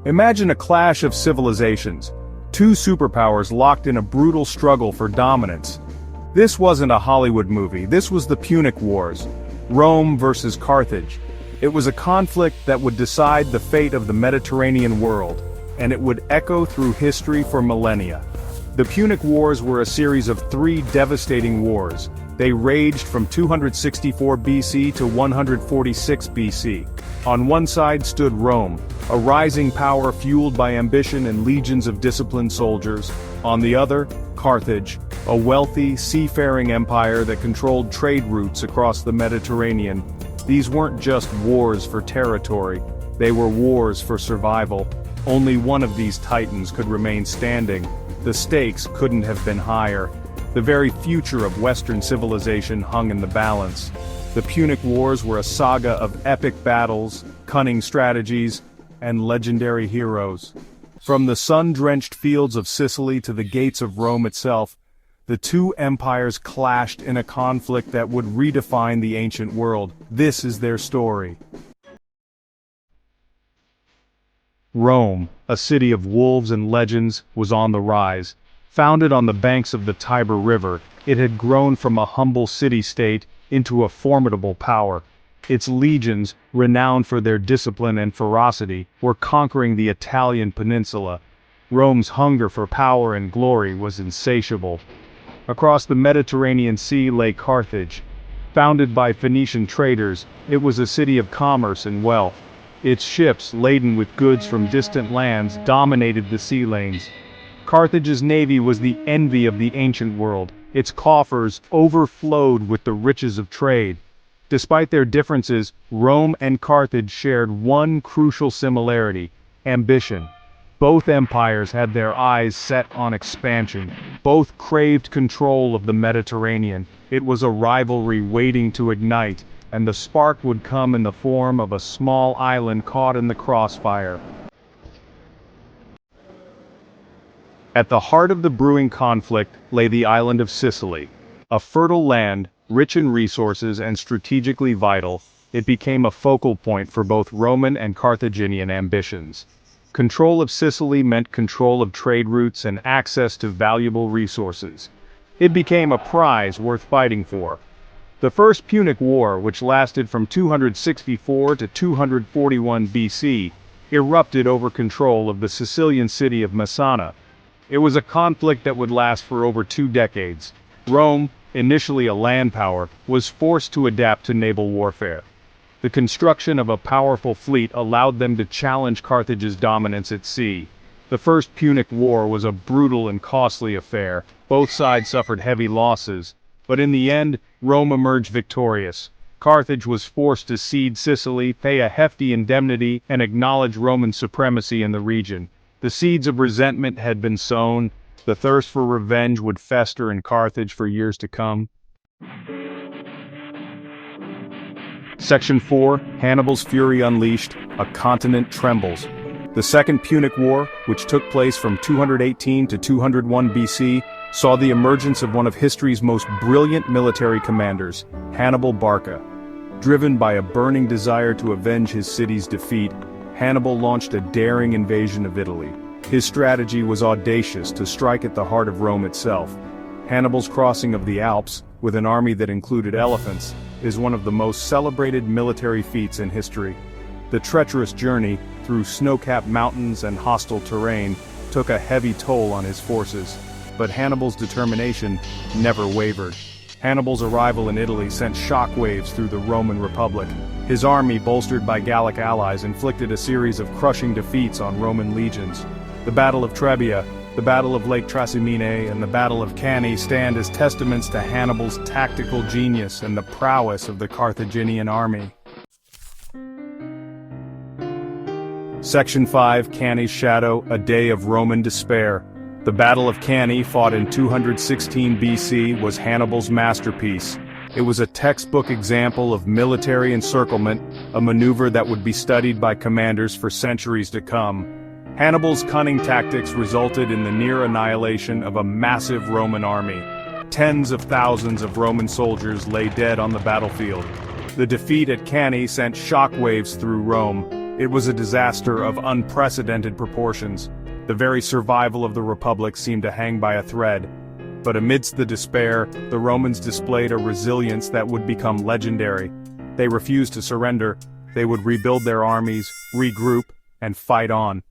Imagine a clash of civilizations, two superpowers locked in a brutal struggle for dominance. This wasn't a Hollywood movie, this was the Punic Wars, Rome versus Carthage. It was a conflict that would decide the fate of the Mediterranean world, and it would echo through history for millennia. The Punic Wars were a series of three devastating wars. They raged from 264 BC to 146 BC. On one side stood Rome, a rising power fueled by ambition and legions of disciplined soldiers. On the other, Carthage, a wealthy, seafaring empire that controlled trade routes across the Mediterranean. These weren't just wars for territory, they were wars for survival. Only one of these titans could remain standing. The stakes couldn't have been higher. The very future of Western civilization hung in the balance. The Punic Wars were a saga of epic battles, cunning strategies, and legendary heroes. From the sun-drenched fields of Sicily to the gates of Rome itself, the two empires clashed in a conflict that would redefine the ancient world. This is their story. Rome, a city of wolves and legends, was on the rise. Founded on the banks of the Tiber River, it had grown from a humble city-state into a formidable power. Its legions, renowned for their discipline and ferocity, were conquering the Italian peninsula. Rome's hunger for power and glory was insatiable. Across the Mediterranean Sea lay Carthage. Founded by Phoenician traders, it was a city of commerce and wealth. Its ships, laden with goods from distant lands, dominated the sea lanes. Carthage's navy was the envy of the ancient world. Its coffers overflowed with the riches of trade. Despite their differences, Rome and Carthage shared one crucial similarity: ambition. Both empires had their eyes set on expansion. Both craved control of the Mediterranean. It was a rivalry waiting to ignite, and the spark would come in the form of a small island caught in the crossfire. At the heart of the brewing conflict lay the island of Sicily. A fertile land, rich in resources and strategically vital, it became a focal point for both Roman and Carthaginian ambitions. Control of Sicily meant control of trade routes and access to valuable resources. It became a prize worth fighting for. The First Punic War, which lasted from 264 to 241 BC, erupted over control of the Sicilian city of Messana. It was a conflict that would last for over 2 decades. Rome, initially a land power, was forced to adapt to naval warfare. The construction of a powerful fleet allowed them to challenge Carthage's dominance at sea. The First Punic War was a brutal and costly affair. Both sides suffered heavy losses, but in the end, Rome emerged victorious. Carthage was forced to cede Sicily, pay a hefty indemnity, and acknowledge Roman supremacy in the region. The seeds of resentment had been sown. The thirst for revenge would fester in Carthage for years to come. Section 4, Hannibal's Fury Unleashed, A Continent Trembles. The Second Punic War, which took place from 218 to 201 BC, saw the emergence of one of history's most brilliant military commanders, Hannibal Barca. Driven by a burning desire to avenge his city's defeat, Hannibal launched a daring invasion of Italy. His strategy was audacious to strike at the heart of Rome itself. Hannibal's crossing of the Alps, with an army that included elephants, is one of the most celebrated military feats in history. The treacherous journey, through snow-capped mountains and hostile terrain, took a heavy toll on his forces. But Hannibal's determination never wavered. Hannibal's arrival in Italy sent shockwaves through the Roman Republic. His army, bolstered by Gallic allies, inflicted a series of crushing defeats on Roman legions. The Battle of Trebia, the Battle of Lake Trasimene, and the Battle of Cannae stand as testaments to Hannibal's tactical genius and the prowess of the Carthaginian army. Section 5, Cannae's Shadow, A Day of Roman Despair. The Battle of Cannae, fought in 216 BC, was Hannibal's masterpiece. It was a textbook example of military encirclement, a maneuver that would be studied by commanders for centuries to come. Hannibal's cunning tactics resulted in the near annihilation of a massive Roman army. Tens of thousands of Roman soldiers lay dead on the battlefield. The defeat at Cannae sent shockwaves through Rome. It was a disaster of unprecedented proportions. The very survival of the Republic seemed to hang by a thread. But amidst the despair, the Romans displayed a resilience that would become legendary. They refused to surrender. They would rebuild their armies, regroup, and fight on.